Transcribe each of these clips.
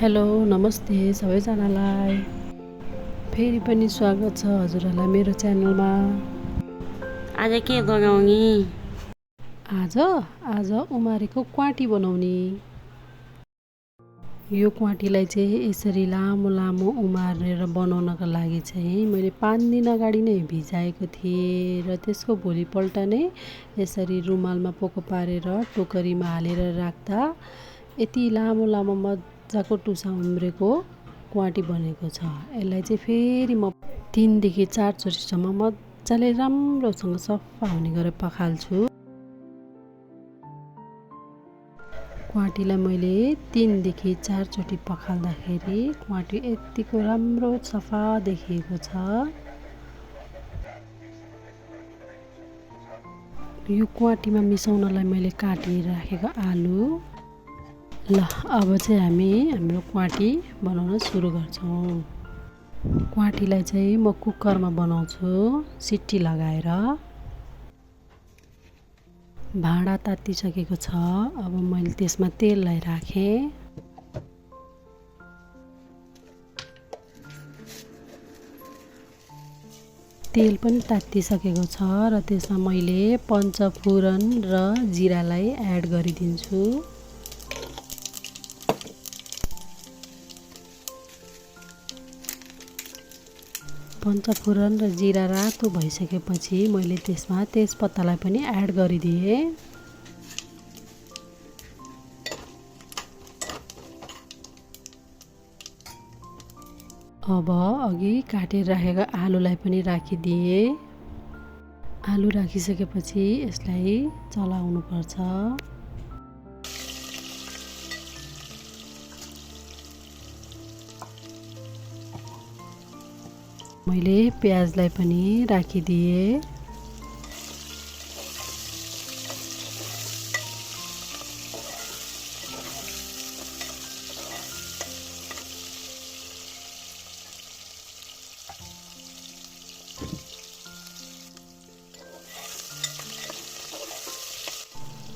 Hello नमस्ते सबैजनालाई। फेरि पनि स्वागत छ हजुरहरूलाई मेरो च्यानलमा। आज के बनाउने? आज उमारेको क्वाटी बनाउने। यो क्वाटीलाई चाहिँ यसरी लामो लामो उमारेर बनाउनका लागि चाहिँ मैले 5 दिन अगाडि नै भिजाएको थिएँ र त्यसको भोलिपल्ट नै यसरी रुमालमा पोको पारेर टोकरीमा हालेर राख्दा यति लामो लामो मजाको टुसा उम्रेको क्वाटी बनेको छ। यसलाई चाहिँ फेरि म 3 देखि 4 चोटिसम्म मजाले राम्रोसँग सफा हुने गरेर पखाल्छु। क्वाटीलाई मैले 3 देखि 4 चोटि पखाल्दाखेरि क्वाटी यतिको राम्रो सफा देखिएको छ। यो क्वाटीमा मिसाउनलाई मैले काटेर राखेको आलु। ल अब चाहिँ हामी हाम्रो क्वाटी बनाउन सुरु गर्छौँ। क्वाटीलाई चाहिँ म कुकरमा बनाउँछु सिटी लगाएर। भाँडा तातिसकेको छ। अब मैले त्यसमा तेललाई राखेँ। तेल पनि तातिसकेको छ र त्यसमा मैले पञ्चफुरन र जिरालाई एड गरिदिन्छु। पञ्चफुरन र जिरा रातो भइसकेपछि मैले त्यसमा तेजपत्तालाई पनि एड गरिदिएँ। अब अघि काटेर राखेको आलुलाई पनि राखिदिएँ। आलु राखिसकेपछि यसलाई चलाउनु पर्छ। मैले प्याजलाई पनि राखिदिएँ।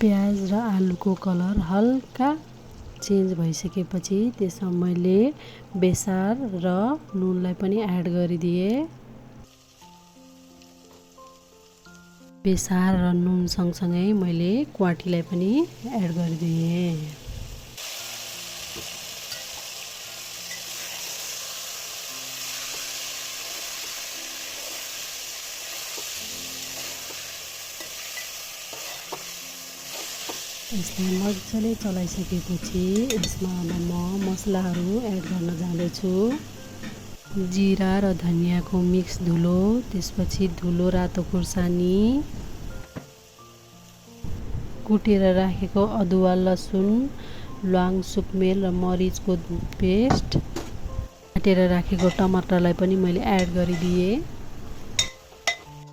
प्याज र आलुको कलर हल्का चेन्ज भइसकेपछि त्यसमा मैले बेसार र नुनलाई पनि एड गरिदिएँ। बेसार र नुन सँगसँगै मैले क्वाटीलाई पनि एड गरिदिएँ। यसलाई मजाले चलाइसकेपछि यसमा अब म मसलाहरू एड गर्न जाँदैछु। जिरा र धनियाँको मिक्स धुलो, त्यसपछि धुलो रातो खुर्सानी, कुटेर राखेको अदुवा लसुन, ल्वाङ सुकमेल र मरिचको पेस्ट, काटेर राखेको टमाटरलाई पनि मैले एड गरिदिएँ।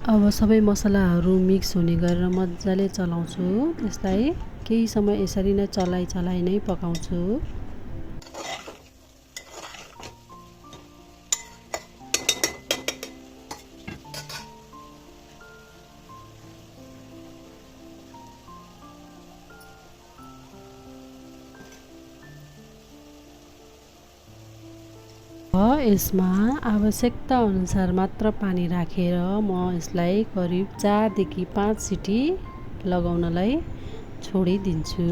अब सबै मसलाहरू मिक्स हुने गरेर मजाले चलाउँछु। त्यसलाई केही समय यसरी नै चलाइ नै पकाउँछु। यसमा आवश्यकता अनुसार मात्र पानी राखेर म यसलाई करिब 4 देखि 5 सिटी लगाउनलाई छोडिदिन्छु।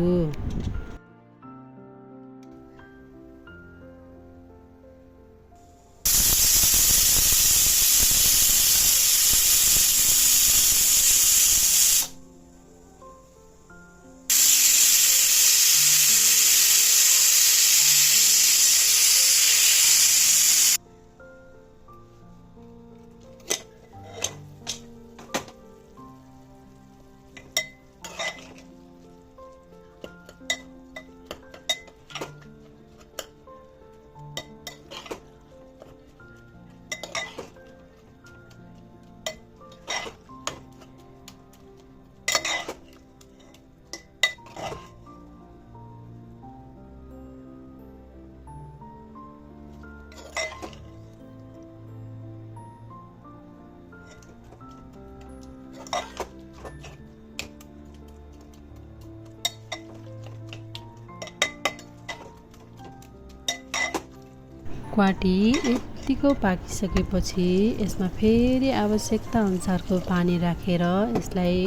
क्वाटी यत्तिको पाकिसकेपछि यसमा फेरि आवश्यकता अनुसारको पानी राखेर यसलाई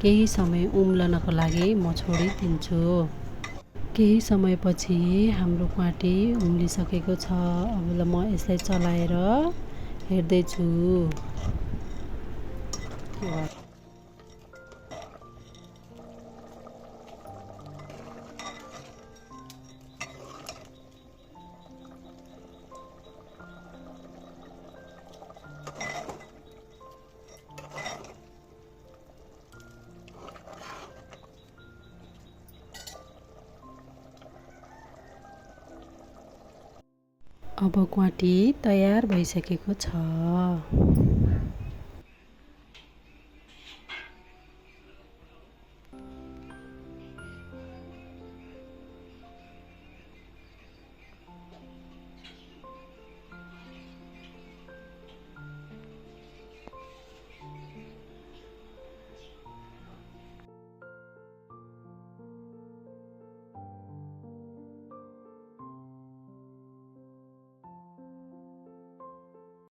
केही समय उम्लनको लागि म छोडिदिन्छु। केही समयपछि हाम्रो क्वाटी उम्लिसकेको छ। अब म यसलाई चलाएर हेर्दैछु। अब क्वाटी तयार भइसकेको छ।